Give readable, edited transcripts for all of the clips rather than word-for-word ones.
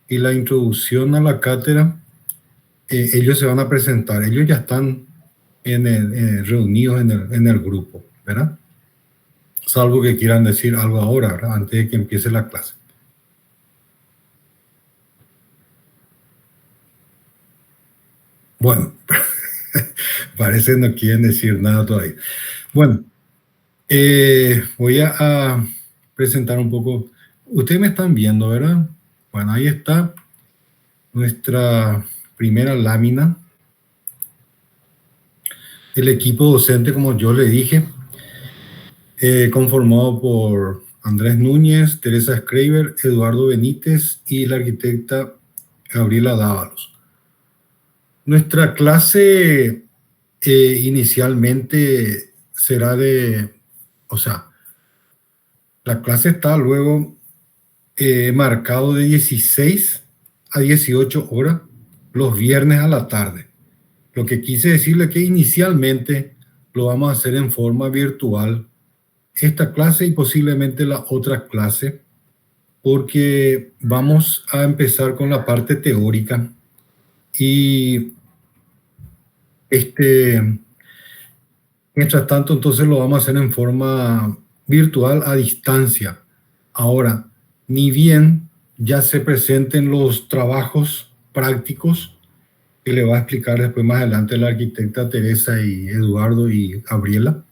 y la introducción a la cátedra, ellos se van a presentar. Ellos ya están reunidos en el grupo, ¿verdad? Salvo que quieran decir algo ahora, ¿verdad? Antes de que empiece la clase. Bueno, parece que no quieren decir nada todavía. Bueno, voy a presentar un poco. Ustedes me están viendo, ¿verdad? Bueno, ahí está nuestra primera lámina. El equipo docente, como yo le dije, conformado por Andrés Núñez, Teresa Schreiber, Eduardo Benítez y la arquitecta Gabriela Dávalos. Nuestra clase inicialmente será la clase está luego marcado de 16 a 18 horas los viernes a la tarde. Lo que quise decirle que inicialmente lo vamos a hacer en forma virtual, esta clase y posiblemente la otra clase, porque vamos a empezar con la parte teórica y mientras tanto entonces lo vamos a hacer en forma virtual a distancia. Ahora, ni bien ya se presenten los trabajos prácticos que le va a explicar después más adelante la arquitecta Teresa y Eduardo y Gabriela,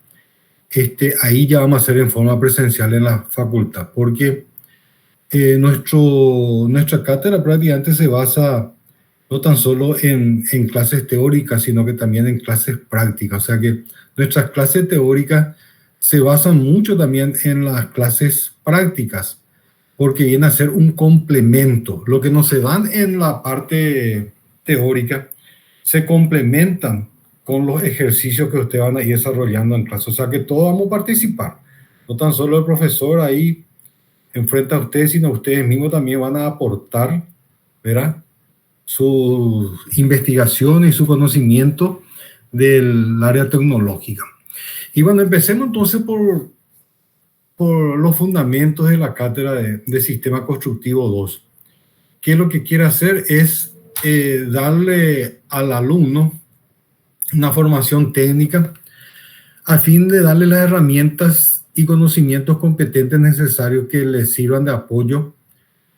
ahí ya vamos a hacer en forma presencial en la facultad, porque nuestra cátedra prácticamente se basa no tan solo en clases teóricas, sino que también en clases prácticas. O sea que nuestras clases teóricas se basan mucho también en las clases prácticas, porque viene a ser un complemento. Lo que no se dan en la parte teórica se complementan con los ejercicios que ustedes van a ir desarrollando en clase. O sea que todos vamos a participar. No tan solo el profesor ahí enfrente a ustedes, sino ustedes mismos también van a aportar, ¿verdad?, su investigación y su conocimiento del área tecnológica. Y bueno, empecemos entonces por los fundamentos de la cátedra de Sistema Constructivo 2. Que lo que quiere hacer es darle al alumno una formación técnica a fin de darle las herramientas y conocimientos competentes necesarios que le sirvan de apoyo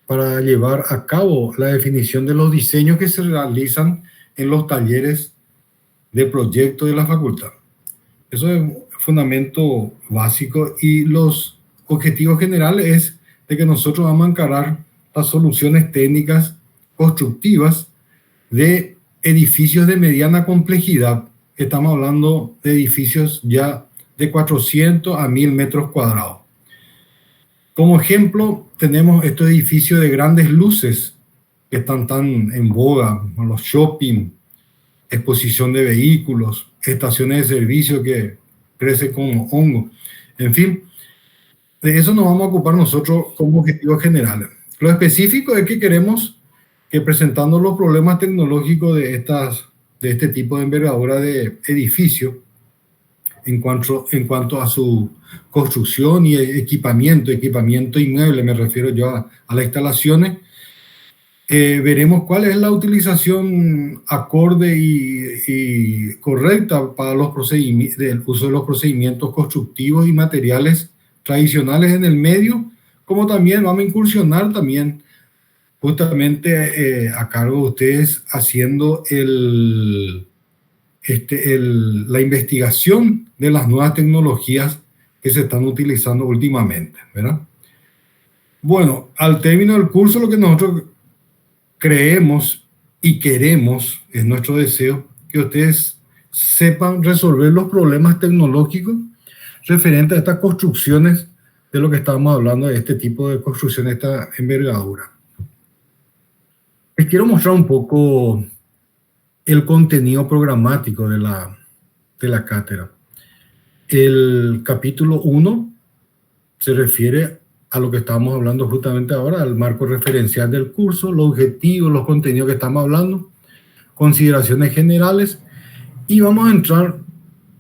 para llevar a cabo la definición de los diseños que se realizan en los talleres de proyecto de la facultad. Eso es un fundamento básico y los objetivos generales es de que nosotros vamos a encarar las soluciones técnicas constructivas de edificios de mediana complejidad. Estamos hablando de edificios ya de 400 a 1000 metros cuadrados. Como ejemplo, tenemos estos edificios de grandes luces que están tan en boga, los shopping, exposición de vehículos, estaciones de servicio que crecen como hongo. En fin, de eso nos vamos a ocupar nosotros como objetivos generales. Lo específico es que queremos que presentando los problemas tecnológicos de este tipo de envergadura de edificio, en cuanto a su construcción y equipamiento inmueble, me refiero yo a las instalaciones, veremos cuál es la utilización acorde y correcta para los procedimientos, del uso de los procedimientos constructivos y materiales tradicionales en el medio, como también vamos a incursionar también justamente a cargo de ustedes haciendo la investigación de las nuevas tecnologías que se están utilizando últimamente, ¿verdad? Bueno, al término del curso lo que nosotros creemos y queremos, es nuestro deseo, que ustedes sepan resolver los problemas tecnológicos referentes a estas construcciones de lo que estábamos hablando, de este tipo de construcción, esta envergadura. Les quiero mostrar un poco el contenido programático de la cátedra. El capítulo 1 se refiere a lo que estamos hablando justamente ahora, al marco referencial del curso, los objetivos, los contenidos que estamos hablando, consideraciones generales, y vamos a entrar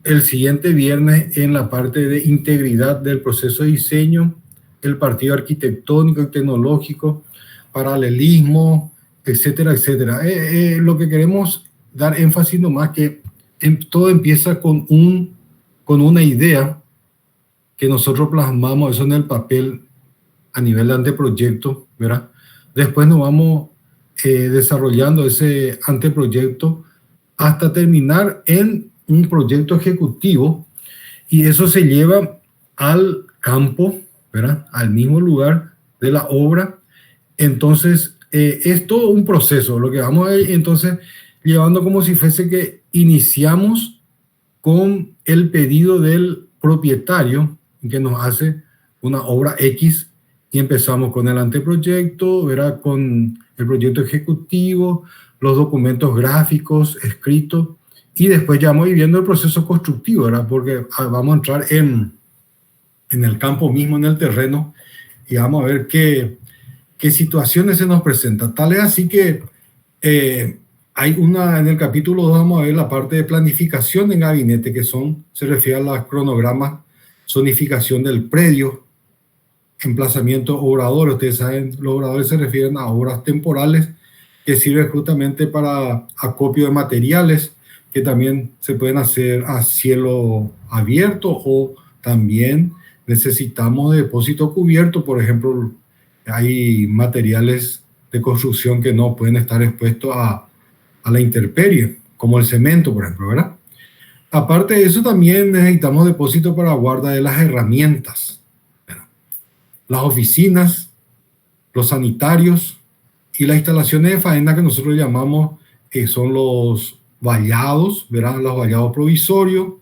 el siguiente viernes en la parte de integridad del proceso de diseño, el partido arquitectónico y tecnológico, paralelismo, etcétera, etcétera. Lo que queremos dar énfasis nomás que todo empieza con una idea que nosotros plasmamos eso en el papel a nivel de anteproyecto, ¿verdad? Después nos vamos desarrollando ese anteproyecto hasta terminar en un proyecto ejecutivo, y eso se lleva al campo, ¿verdad? Al mismo lugar de la obra. Entonces, es todo un proceso, lo que vamos a ir entonces llevando como si fuese que iniciamos con el pedido del propietario que nos hace una obra X, y empezamos con el anteproyecto, ¿verdad? Con el proyecto ejecutivo, los documentos gráficos escritos, y después ya vamos viendo el proceso constructivo, ¿verdad? Porque vamos a entrar en el campo mismo, en el terreno, y vamos a ver qué situaciones se nos presentan. Tal es así que hay en el capítulo 2 vamos a ver la parte de planificación en gabinete, se refiere a los cronogramas, zonificación del predio, emplazamiento obrador. Ustedes saben, los obradores se refieren a obras temporales que sirven justamente para acopio de materiales, que también se pueden hacer a cielo abierto, o también necesitamos depósito cubierto. Por ejemplo, hay materiales de construcción que no pueden estar expuestos a la intemperie, como el cemento, por ejemplo, ¿verdad? Aparte de eso, también necesitamos depósito para guarda de las herramientas, ¿verdad? Las oficinas, los sanitarios y las instalaciones de faena que nosotros llamamos, son los vallados, ¿verdad? Los vallados provisorios,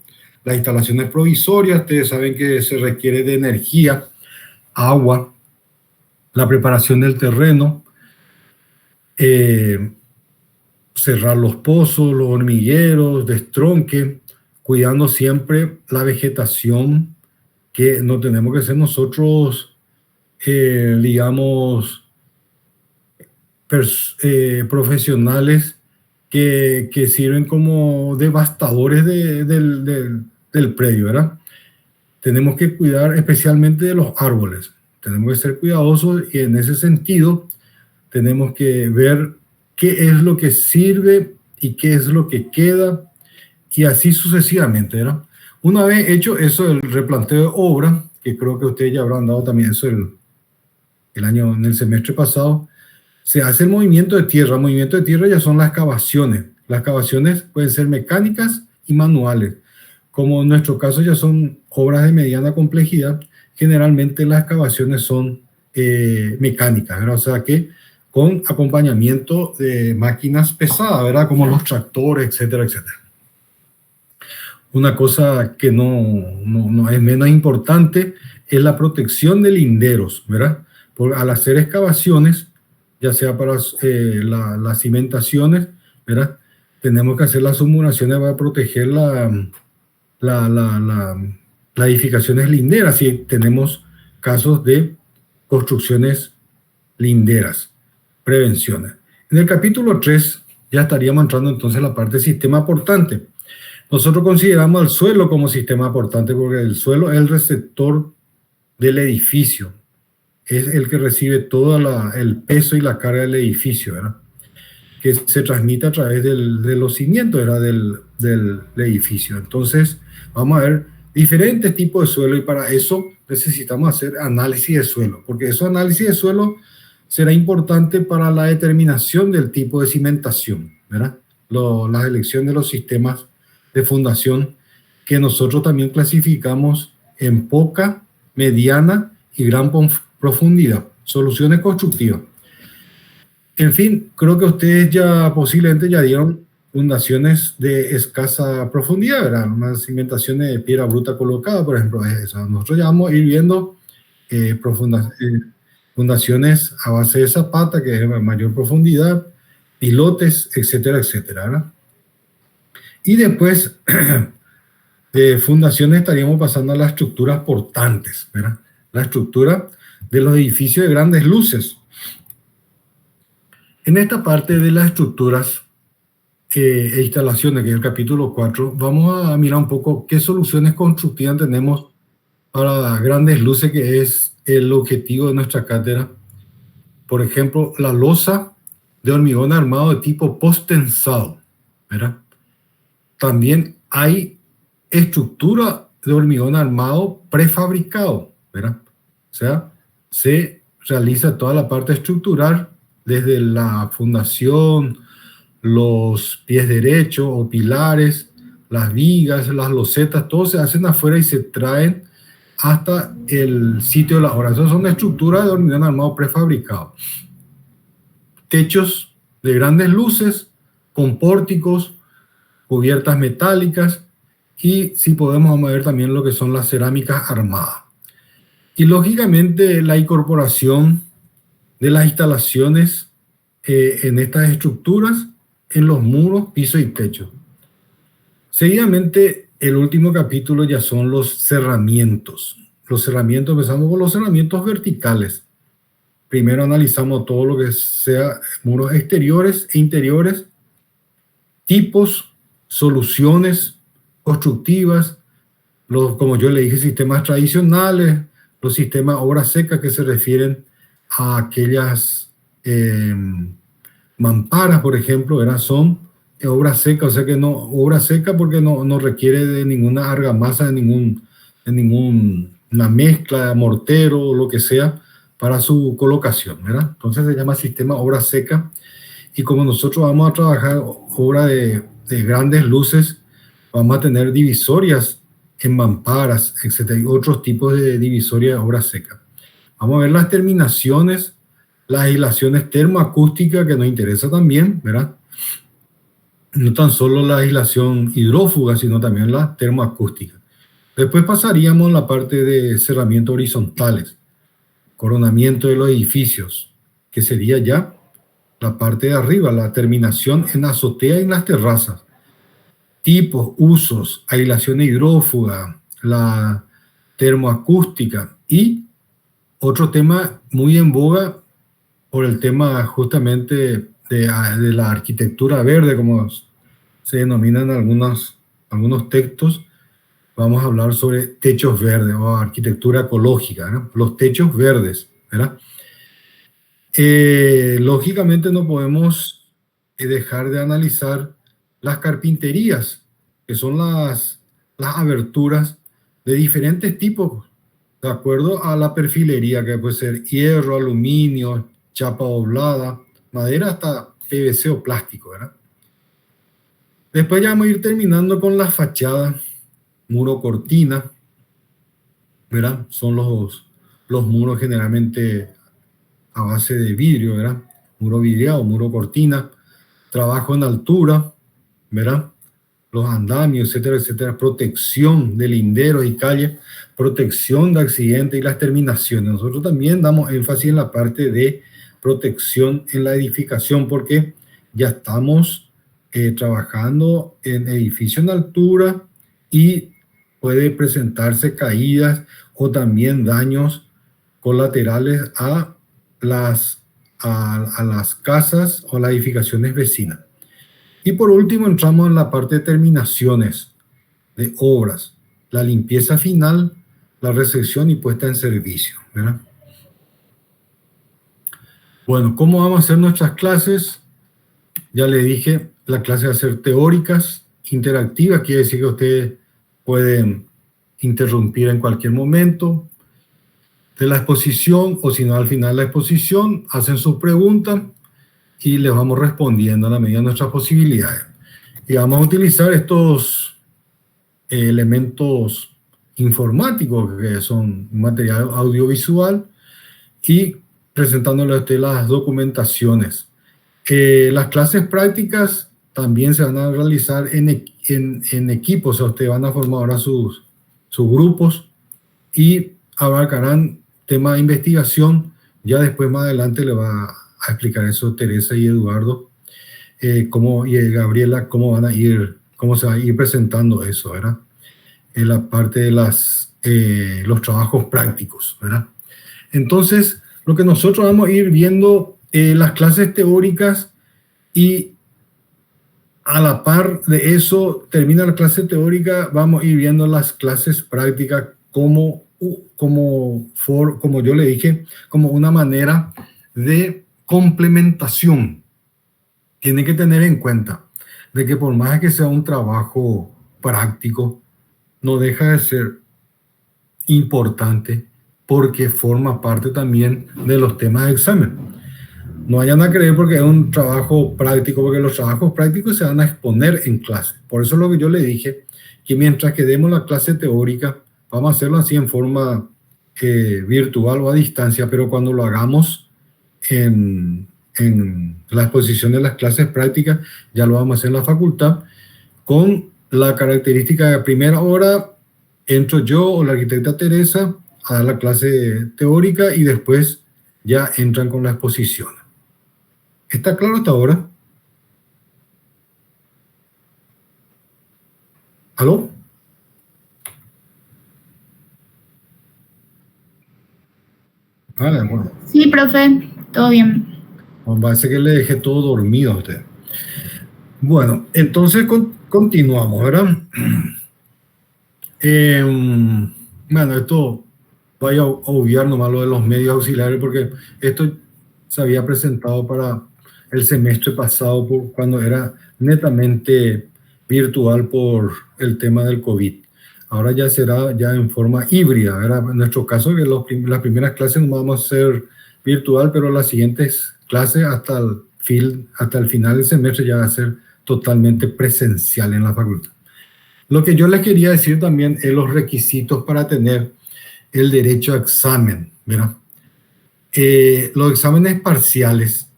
las instalaciones provisorias. Ustedes saben que se requiere de energía, agua, la preparación del terreno, cerrar los pozos, los hormigueros, destronque, cuidando siempre la vegetación, que no tenemos que ser nosotros, digamos, profesionales que sirven como devastadores del predio, ¿verdad? Tenemos que cuidar especialmente de los árboles. Tenemos que ser cuidadosos, y en ese sentido tenemos que ver qué es lo que sirve y qué es lo que queda, y así sucesivamente, ¿verdad? Una vez hecho eso, el replanteo de obra, que creo que ustedes ya habrán dado también eso en el semestre pasado, se hace el movimiento de tierra. El movimiento de tierra ya son las excavaciones. Las excavaciones pueden ser mecánicas y manuales. Como en nuestro caso ya son obras de mediana complejidad, generalmente las excavaciones son mecánicas, ¿verdad? O sea que con acompañamiento de máquinas pesadas, ¿verdad? Como los tractores, etcétera, etcétera. Una cosa que no es menos importante es la protección de linderos, ¿verdad? Al hacer excavaciones, ya sea para las cimentaciones, ¿verdad? Tenemos que hacer las sublimaciones para proteger las edificaciones linderas, si tenemos casos de construcciones linderas, prevenciones. En el capítulo 3 ya estaríamos entrando entonces en la parte de sistema aportante. Nosotros consideramos el suelo como sistema aportante porque el suelo es el receptor del edificio, es el que recibe todo el peso y la carga del edificio, ¿verdad? Que se transmite a través de los cimientos, ¿verdad? del edificio. Entonces, vamos a ver diferentes tipos de suelo, y para eso necesitamos hacer análisis de suelo, porque esos análisis de suelo será importante para la determinación del tipo de cimentación, ¿verdad? La elección de los sistemas de fundación, que nosotros también clasificamos en poca, mediana y gran profundidad. Soluciones constructivas. En fin, creo que ustedes ya posiblemente ya dieron fundaciones de escasa profundidad, ¿verdad? Unas cimentaciones de piedra bruta colocada, por ejemplo, eso. Nosotros ya vamos a ir viendo fundaciones a base de zapata, que es de mayor profundidad, pilotes, etcétera, etcétera, ¿verdad? Y después de fundaciones estaríamos pasando a las estructuras portantes, ¿verdad? La estructura de los edificios de grandes luces. En esta parte de las estructuras e instalaciones, que es el capítulo 4, vamos a mirar un poco qué soluciones constructivas tenemos para grandes luces, que es el objetivo de nuestra cátedra. por ejemplo, la losa de hormigón armado de tipo post-tensado, ¿verdad? También hay estructura de hormigón armado prefabricado, ¿verdad? O sea, se realiza toda la parte estructural desde la fundación, los pies derechos o pilares, las vigas, las losetas, todo se hacen afuera y se traen hasta el sitio de la obra. Esas son estructuras de hormigón armado prefabricado. Techos de grandes luces con pórticos, cubiertas metálicas y si podemos vamos a ver también lo que son las cerámicas armadas. Y lógicamente la incorporación de las instalaciones en estas estructuras, en los muros, piso y techo. Seguidamente, el último capítulo ya son los cerramientos. Los cerramientos, empezamos con los cerramientos verticales. Primero analizamos todo lo que sea muros exteriores e interiores, tipos, soluciones constructivas, como yo le dije, sistemas tradicionales, los sistemas obras secas que se refieren a aquellas mamparas, por ejemplo, son obra seca, o sea que no, obra seca porque no requiere de ninguna argamasa, de ninguna mezcla, mortero o lo que sea para su colocación, ¿verdad? Entonces se llama sistema obra seca y como nosotros vamos a trabajar obra de grandes luces, vamos a tener divisorias en mamparas, etcétera, y otros tipos de divisorias de obra seca. Vamos a ver las terminaciones, las aislaciones termoacústicas que nos interesa también, ¿verdad? No tan solo la aislación hidrófuga, sino también la termoacústica. Después pasaríamos a la parte de cerramientos horizontales, coronamiento de los edificios, que sería ya la parte de arriba, la terminación en azotea y en las terrazas. Tipos, usos, aislación hidrófuga, la termoacústica y otro tema muy en boga por el tema justamente de la arquitectura verde, como se denominan algunos textos, vamos a hablar sobre techos verdes o arquitectura ecológica, ¿no? Los techos verdes, ¿verdad? Lógicamente no podemos dejar de analizar las carpinterías, que son las aberturas de diferentes tipos, de acuerdo a la perfilería, que puede ser hierro, aluminio, chapa doblada, madera hasta PVC o plástico, ¿verdad? Después ya vamos a ir terminando con las fachadas, muro cortina, ¿verdad? Son los muros generalmente a base de vidrio, ¿verdad? Muro vidriado, muro cortina, trabajo en altura, ¿verdad? Los andamios, etcétera, etcétera, protección de linderos y calles, protección de accidentes y las terminaciones. Nosotros también damos énfasis en la parte de protección en la edificación porque ya estamos trabajando en edificio en altura y puede presentarse caídas o también daños colaterales a las casas o las edificaciones vecinas. Y por último entramos en la parte de terminaciones de obras, la limpieza final, la recepción y puesta en servicio, ¿verdad? Bueno, ¿cómo vamos a hacer nuestras clases? Ya le dije, la clase va a ser teóricas, interactivas, quiere decir que ustedes pueden interrumpir en cualquier momento de la exposición o si no al final de la exposición hacen sus preguntas y les vamos respondiendo a la medida de nuestras posibilidades. Y vamos a utilizar estos elementos informáticos que son material audiovisual y presentándoles a ustedes las documentaciones. Las clases prácticas también se van a realizar en equipos, o sea, ustedes van a formar ahora sus grupos y abarcarán temas de investigación. Ya después más adelante le va a explicar eso Teresa y Eduardo, y Gabriela, cómo se va a ir presentando eso, ¿verdad? En la parte de los trabajos prácticos, ¿verdad? Entonces, lo que nosotros vamos a ir viendo, las clases teóricas y a la par de eso, termina la clase teórica, vamos a ir viendo las clases prácticas como yo le dije, como una manera de complementación. Tiene que tener en cuenta de que por más que sea un trabajo práctico, no deja de ser importante porque forma parte también de los temas de examen. No vayan a creer porque es un trabajo práctico, porque los trabajos prácticos se van a exponer en clase. Por eso es lo que yo le dije, que mientras que demos la clase teórica, vamos a hacerlo así en forma virtual o a distancia, pero cuando lo hagamos en la exposición de las clases prácticas, ya lo vamos a hacer en la facultad, con la característica de primera hora entro yo o la arquitecta Teresa a dar la clase teórica y después ya entran con la exposición. ¿Está claro hasta ahora? ¿Aló? Vale, bueno. Sí, profe, todo bien. Parece que le dejé todo dormido a usted. Bueno, entonces continuamos, ¿verdad? Bueno, esto voy a obviar nomás lo de los medios auxiliares porque esto se había presentado para el semestre pasado cuando era netamente virtual por el tema del COVID. Ahora ya será ya en forma híbrida, ¿verdad? En nuestro caso, que las primeras clases no vamos a hacer virtual, pero las siguientes clases hasta el final del semestre ya va a ser totalmente presencial en la facultad. Lo que yo les quería decir también es los requisitos para tener el derecho a examen, ¿verdad? Los exámenes parciales,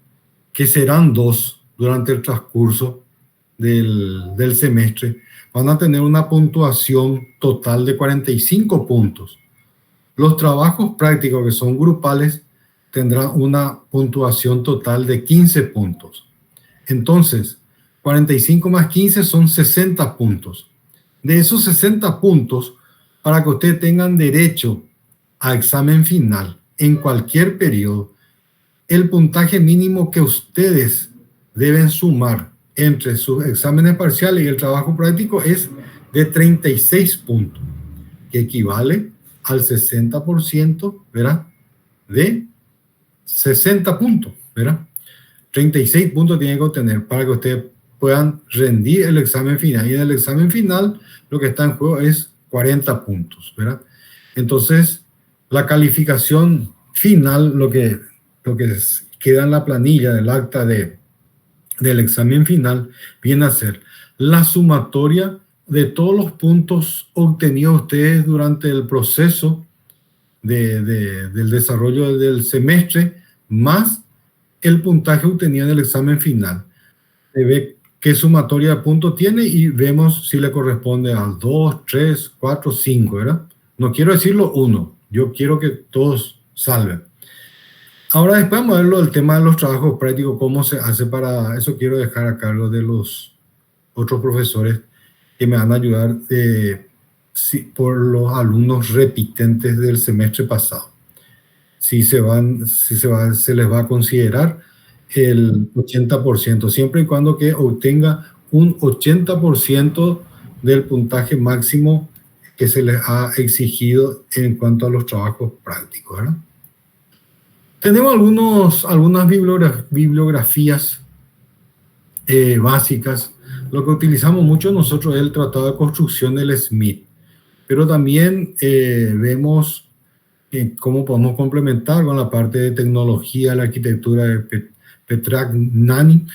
que serán 2 durante el transcurso del semestre, van a tener una puntuación total de 45 puntos. Los trabajos prácticos, que son grupales, tendrán una puntuación total de 15 puntos. Entonces, 45 más 15 son 60 puntos. De esos 60 puntos, para que ustedes tengan derecho a examen final en cualquier periodo, el puntaje mínimo que ustedes deben sumar entre sus exámenes parciales y el trabajo práctico es de 36 puntos, que equivale al 60%, ¿verdad? De 60 puntos, ¿verdad? 36 puntos tienen que obtener para que ustedes puedan rendir el examen final. Y en el examen final lo que está en juego es 40 puntos, ¿verdad? Entonces, la calificación final, lo que queda en la planilla del acta del examen final, viene a ser la sumatoria de todos los puntos obtenidos ustedes durante el proceso del desarrollo del semestre, más el puntaje obtenido en el examen final. Se ve qué sumatoria de puntos tiene y vemos si le corresponde al 2, 3, 4, 5, ¿verdad? No quiero decirlo 1, yo quiero que todos salven. Ahora después vamos a ver el tema de los trabajos prácticos, cómo se hace para eso. Quiero dejar a cargo de los otros profesores que me van a ayudar por los alumnos repitentes del semestre pasado. Si se les va a considerar el 80%, siempre y cuando que obtenga un 80% del puntaje máximo que se les ha exigido en cuanto a los trabajos prácticos, ¿verdad? Tenemos algunas bibliografías básicas. Lo que utilizamos mucho nosotros es el Tratado de Construcción del Smith, pero también vemos cómo podemos complementar con la parte de tecnología, la arquitectura de Petragnani,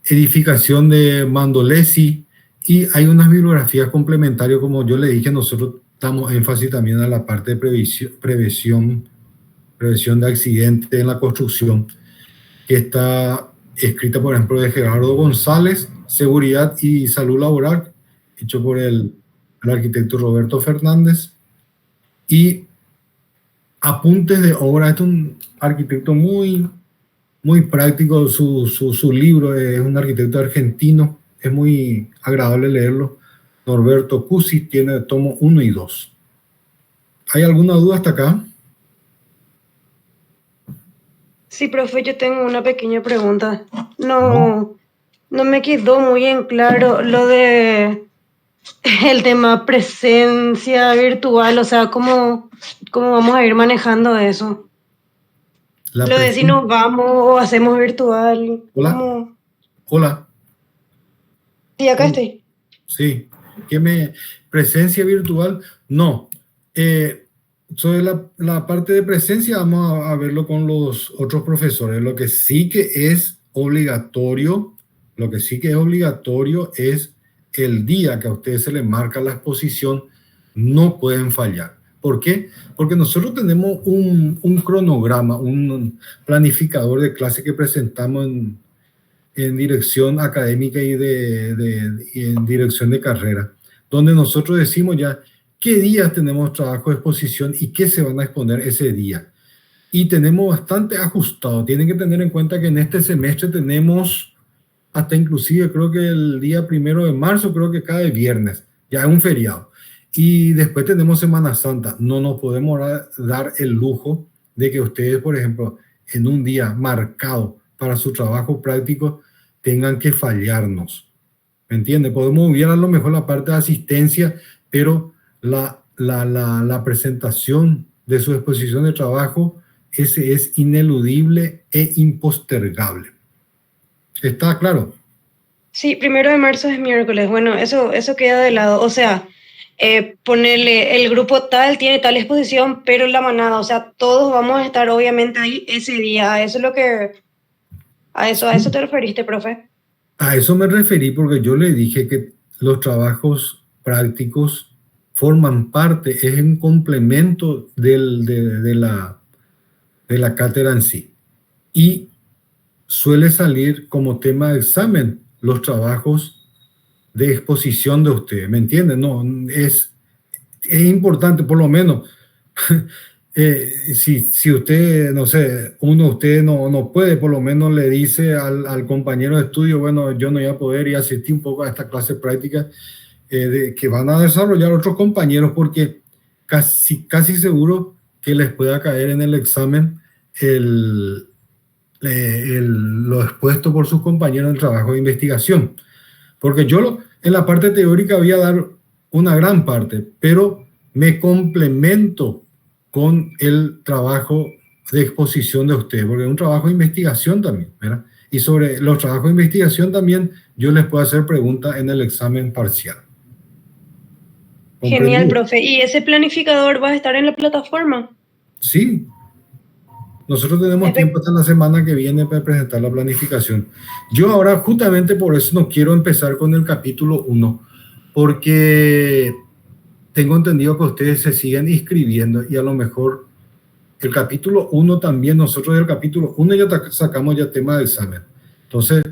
edificación de Mandolesi, y hay unas bibliografías complementarias, como yo le dije, nosotros damos énfasis también a la parte de prevención de accidentes en la construcción, que está escrita, por ejemplo, de Gerardo González, Seguridad y Salud Laboral, hecho por el arquitecto Roberto Fernández, y Apuntes de Obra. Este es un arquitecto muy práctico. Su libro es un arquitecto argentino, es muy agradable leerlo. Norberto Cusi, tiene tomo 1 y 2. ¿Hay alguna duda hasta acá? Sí, profe, yo tengo una pequeña pregunta. No me quedó muy en claro lo de el tema presencia virtual, o sea, ¿cómo vamos a ir manejando eso? La Lo de si nos vamos o hacemos virtual. Hola, ¿Cómo? hola, Sí, acá hola. estoy. Sí, presencia virtual, no. Sobre la parte de presencia vamos a verlo con los otros profesores. Lo que sí que es obligatorio, lo que sí que es obligatorio es el día que a ustedes se les marca la exposición, no pueden fallar. ¿Por qué? Porque nosotros tenemos un cronograma, un planificador de clase que presentamos en dirección académica y en dirección de carrera, donde nosotros decimos ya qué días tenemos trabajo de exposición y qué se van a exponer ese día. Y tenemos bastante ajustado. Tienen que tener en cuenta que en este semestre tenemos hasta inclusive creo que el día 1 de marzo, creo que cae viernes, ya es un feriado. Y después tenemos Semana Santa. No nos podemos dar el lujo de que ustedes, por ejemplo, en un día marcado para su trabajo práctico, tengan que fallarnos. ¿Me entiende? Podemos obviar a lo mejor la parte de asistencia, pero la presentación de su exposición de trabajo, ese es ineludible e impostergable. ¿Está claro? Sí, 1 de marzo es miércoles. Bueno, eso queda de lado. O sea, ponerle el grupo tal tiene tal exposición, pero la manada, o sea, todos vamos a estar obviamente ahí ese día. Eso es lo que, a eso te referiste, profe. A eso me referí porque yo le dije que los trabajos prácticos forman parte, es un complemento de la cátedra en sí. Y suele salir como tema de examen los trabajos de exposición de usted, ¿me entiende? No, es importante, por lo menos, si usted, no sé, usted no puede, por lo menos le dice al compañero de estudio, bueno, yo no voy a poder y asistir un poco a esta clase práctica que van a desarrollar otros compañeros, porque casi seguro que les pueda caer en el examen lo expuesto por sus compañeros en el trabajo de investigación. Porque en la parte teórica voy a dar una gran parte, pero me complemento con el trabajo de exposición de usted, porque es un trabajo de investigación también, ¿verdad? Y sobre los trabajos de investigación también yo les puedo hacer preguntas en el examen parcial. Genial, ¿Comprendido? profe. ¿Y ese planificador va a estar en la plataforma? Sí, nosotros tenemos tiempo Espe- hasta la semana que viene para presentar la planificación. Yo ahora justamente por eso no quiero empezar con el capítulo 1, porque tengo entendido que ustedes se siguen inscribiendo y a lo mejor el capítulo 1 también, nosotros del capítulo 1 ya sacamos ya tema de examen. Entonces,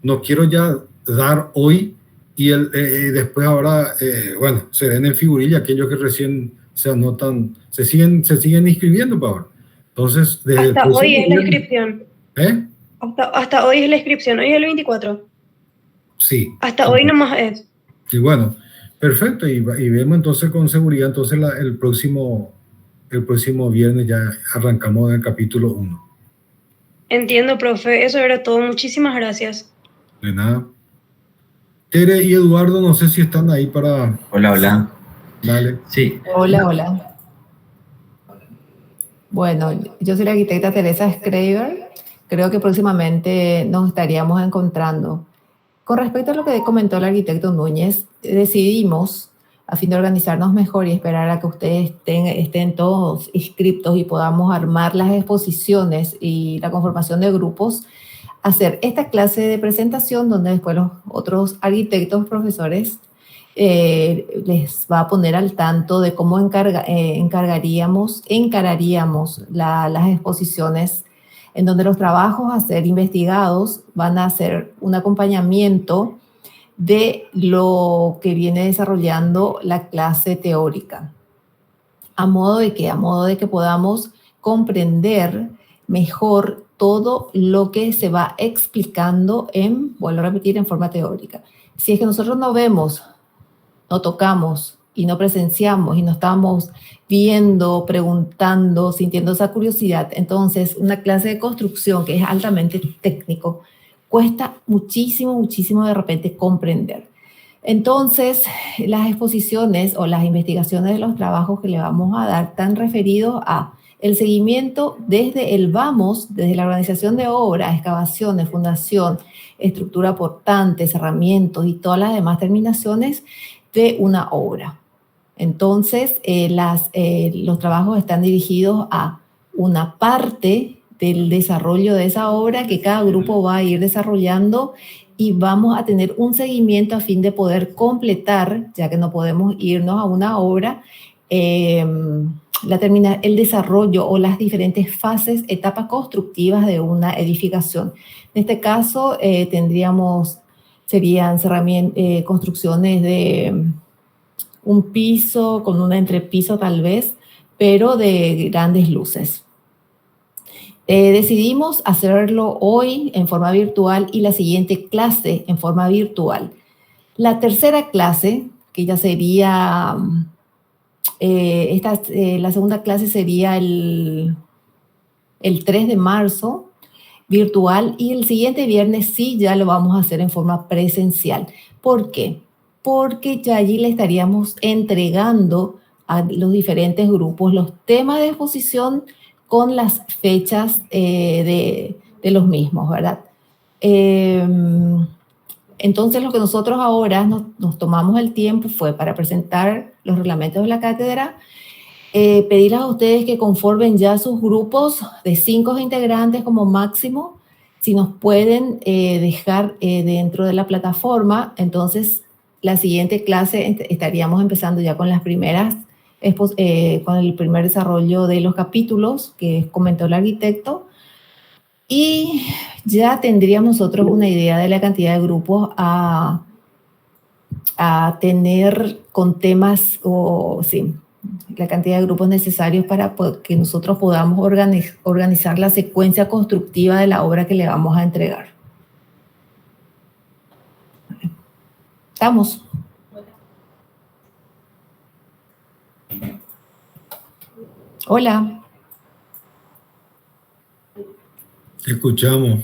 no quiero ya dar hoy y después ahora, bueno, se ven en figurilla aquellos que recién se anotan, se siguen inscribiendo para ahora. Entonces, desde el Hasta hoy próximo es la viernes, inscripción. ¿eh? Hasta hoy es la inscripción. Hoy es el 24. Sí. Hasta hoy nomás es. Y bueno, perfecto. Y vemos entonces con seguridad, entonces el próximo viernes ya arrancamos en el capítulo 1. Entiendo, profe. Eso era todo. Muchísimas gracias. De nada. Tere y Eduardo, no sé si están ahí para... Hola, hola. Dale. Sí. Hola, hola. Bueno, yo soy la arquitecta Teresa Schreiber. Creo que próximamente nos estaríamos encontrando. Con respecto a lo que comentó el arquitecto Núñez, decidimos, a fin de organizarnos mejor y esperar a que ustedes estén todos inscriptos y podamos armar las exposiciones y la conformación de grupos, hacer esta clase de presentación donde después los otros arquitectos, profesores, les va a poner al tanto de cómo encararíamos las exposiciones, en donde los trabajos a ser investigados van a ser un acompañamiento de lo que viene desarrollando la clase teórica, a modo de que podamos comprender mejor todo lo que se va explicando vuelvo a repetir, en forma teórica. Si es que nosotros no vemos, no tocamos y no presenciamos y no estamos viendo, preguntando, sintiendo esa curiosidad, entonces una clase de construcción que es altamente técnico cuesta muchísimo, muchísimo de repente comprender. Entonces, las exposiciones o las investigaciones de los trabajos que le vamos a dar están referidos a El seguimiento desde el vamos, desde la organización de obra, excavaciones, fundación, estructura portante, cerramientos y todas las demás terminaciones de una obra. Entonces, los trabajos están dirigidos a una parte del desarrollo de esa obra que cada grupo va a ir desarrollando y vamos a tener un seguimiento a fin de poder completar, ya que no podemos irnos a una obra, el desarrollo o las diferentes fases, etapas constructivas de una edificación. En este caso, serían construcciones de un piso con un entrepiso tal vez, pero de grandes luces. Decidimos hacerlo hoy en forma virtual y la siguiente clase en forma virtual. La tercera clase, que ya sería, la segunda clase sería el 3 de marzo, virtual, y el siguiente viernes sí ya lo vamos a hacer en forma presencial. ¿Por qué? Porque ya allí le estaríamos entregando a los diferentes grupos los temas de exposición con las fechas de los mismos, ¿verdad? Entonces, lo que nosotros ahora nos tomamos el tiempo fue para presentar los reglamentos de la cátedra, pedirles a ustedes que conformen ya sus grupos de 5 integrantes como máximo, si nos pueden dejar dentro de la plataforma. Entonces, la siguiente clase estaríamos empezando ya con las primeras, con el primer desarrollo de los capítulos que comentó el arquitecto, y ya tendríamos nosotros una idea de la cantidad de grupos a tener con temas, la cantidad de grupos necesarios para que nosotros podamos organizar la secuencia constructiva de la obra que le vamos a entregar. ¿Estamos? Hola. Te escuchamos.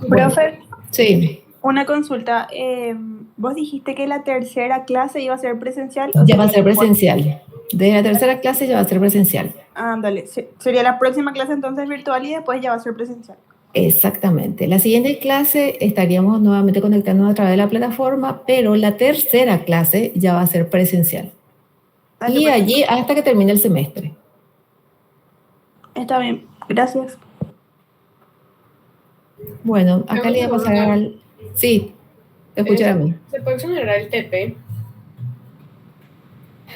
Profe, Sí. una consulta. Vos dijiste que la tercera clase iba a ser presencial. Ya va a ser presencial. Desde la tercera clase ya va a ser presencial. Ándale, sería la próxima clase entonces virtual y después ya va a ser presencial. Exactamente. La siguiente clase estaríamos nuevamente conectándonos a través de la plataforma, pero la tercera clase ya va a ser presencial. Dale, Y pues. allí hasta que termine el semestre. Está bien, gracias. Bueno, acá le voy a pasar al... Sí, escuchar a mí. ¿Se puede exonerar el TP?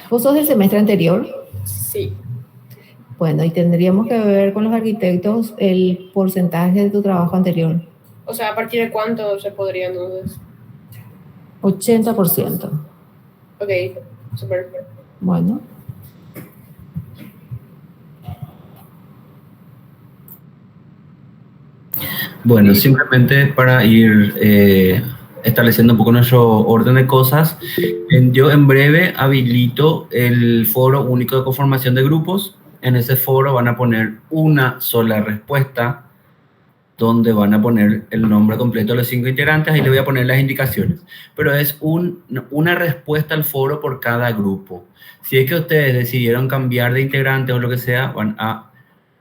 ¿Vos sos del semestre anterior? Sí. Bueno, y tendríamos que ver con los arquitectos el porcentaje de tu trabajo anterior. O sea, ¿a partir de cuánto se podría entonces? 80%. Ok, súper. Bueno. Bueno, simplemente para ir estableciendo un poco nuestro orden de cosas, yo en breve habilito el foro único de conformación de grupos. En ese foro van a poner una sola respuesta donde van a poner el nombre completo de los 5 integrantes. Ahí le voy a poner las indicaciones. Pero es una respuesta al foro por cada grupo. Si es que ustedes decidieron cambiar de integrante o lo que sea, van a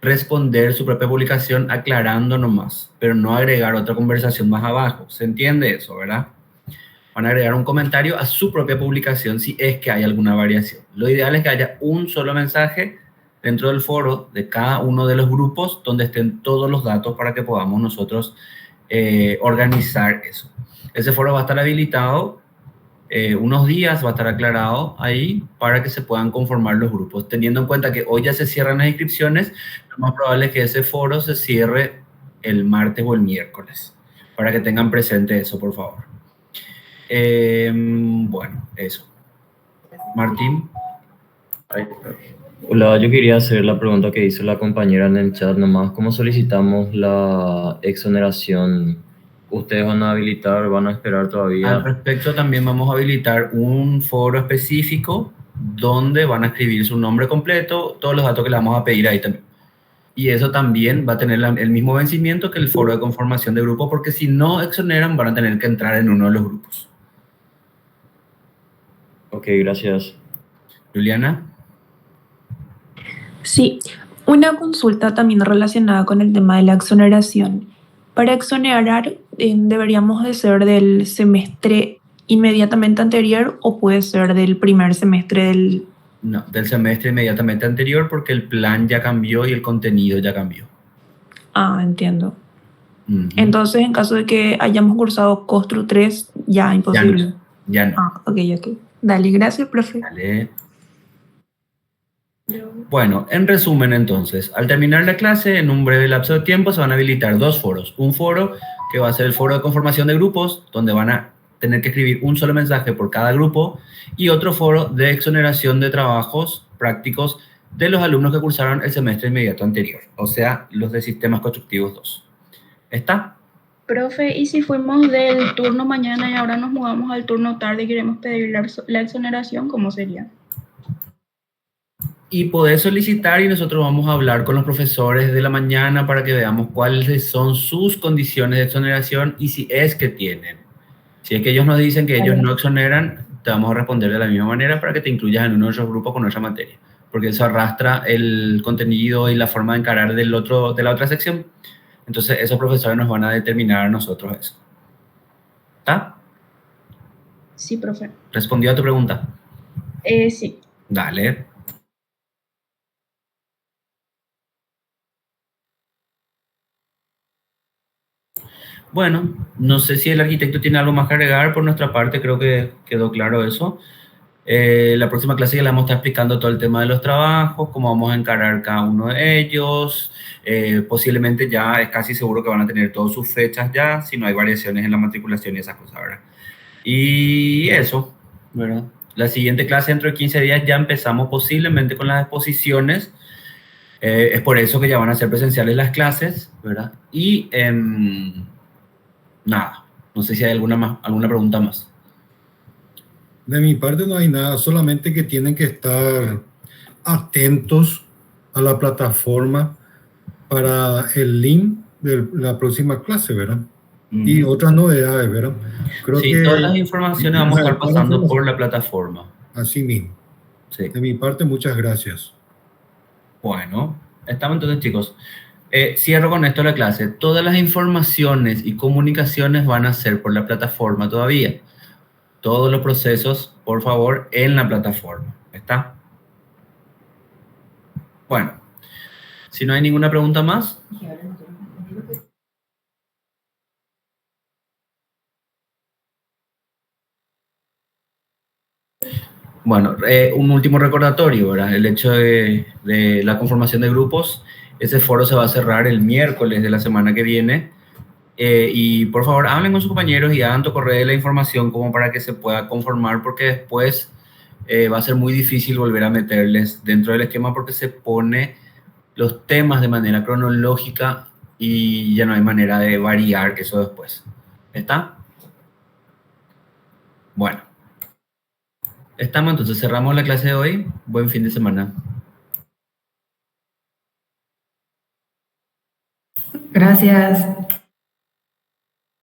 responder su propia publicación aclarando nomás, pero no agregar otra conversación más abajo. ¿Se entiende eso, verdad? Van a agregar un comentario a su propia publicación si es que hay alguna variación. Lo ideal es que haya un solo mensaje dentro del foro de cada uno de los grupos donde estén todos los datos para que podamos nosotros organizar eso. Ese foro va a estar habilitado unos días, va a estar aclarado ahí para que se puedan conformar los grupos. Teniendo en cuenta que hoy ya se cierran las inscripciones, lo más probable es que ese foro se cierre el martes o el miércoles, para que tengan presente eso, por favor. Bueno, eso. Martín. Hola, yo quería hacer la pregunta que hizo la compañera en el chat nomás. ¿Cómo solicitamos la exoneración? ¿Ustedes van a habilitar, van a esperar todavía? Al respecto, también vamos a habilitar un foro específico donde van a escribir su nombre completo, todos los datos que le vamos a pedir ahí también. Y eso también va a tener el mismo vencimiento que el foro de conformación de grupo, porque si no exoneran, van a tener que entrar en uno de los grupos. Ok, gracias. Juliana. Sí, una consulta también relacionada con el tema de la exoneración. Para exonerar, ¿deberíamos de ser del semestre inmediatamente anterior o puede ser del primer semestre del... No, del semestre inmediatamente anterior porque el plan ya cambió y el contenido ya cambió. Ah, entiendo. Ujú. Entonces, en caso de que hayamos cursado Constru 3, ya imposible. Ya no. Ah, ok. Dale, gracias, profe. Vale. Bueno, en resumen entonces, al terminar la clase, en un breve lapso de tiempo se van a habilitar dos foros. Un foro que va a ser el foro de conformación de grupos, donde van a tener que escribir un solo mensaje por cada grupo, y otro foro de exoneración de trabajos prácticos de los alumnos que cursaron el semestre inmediato anterior, o sea, los de Sistemas Constructivos 2. ¿Está? Profe, ¿y si fuimos del turno mañana y ahora nos mudamos al turno tarde y queremos pedir la exoneración, cómo sería? Y podés solicitar y nosotros vamos a hablar con los profesores de la mañana para que veamos cuáles son sus condiciones de exoneración y si es que tienen. Si es que ellos nos dicen que ellos no exoneran, te vamos a responder de la misma manera para que te incluyas en uno de nuestros grupos con nuestra materia, porque eso arrastra el contenido y la forma de encarar de la otra sección. Entonces esos profesores nos van a determinar a nosotros eso. ¿Está? Sí, profe. ¿Respondió a tu pregunta? Sí. Dale. Bueno, no sé si el arquitecto tiene algo más que agregar. Por nuestra parte, creo que quedó claro eso. La próxima clase ya le vamos a estar explicando todo el tema de los trabajos, cómo vamos a encarar cada uno de ellos. Posiblemente ya es casi seguro que van a tener todas sus fechas ya, si no hay variaciones en la matriculación y esas cosas, ¿verdad? Y eso, ¿verdad? La siguiente clase dentro de 15 días ya empezamos posiblemente con las exposiciones. Es por eso que ya van a ser presenciales las clases, ¿verdad? Y nada, no sé si hay alguna pregunta más. De mi parte no hay nada, solamente que tienen que estar atentos a la plataforma para el link de la próxima clase, ¿verdad? Y otras novedades, ¿verdad? Creo Sí, que todas las informaciones vamos a estar pasando por la plataforma. Así mismo. Sí. De mi parte, muchas gracias. Bueno, estamos entonces, chicos. Cierro con esto la clase. Todas las informaciones y comunicaciones van a ser por la plataforma todavía. Todos los procesos, por favor, en la plataforma. ¿Está? Bueno, si no hay ninguna pregunta más. Bueno, un último recordatorio, ¿verdad? El hecho de la conformación de grupos, ese foro se va a cerrar el miércoles de la semana que viene. Y por favor, hablen con sus compañeros y hagan tu correo de la información como para que se pueda conformar, porque después va a ser muy difícil volver a meterles dentro del esquema porque se pone los temas de manera cronológica y ya no hay manera de variar eso después. ¿Está? Bueno. Estamos, entonces cerramos la clase de hoy. Buen fin de semana. Gracias.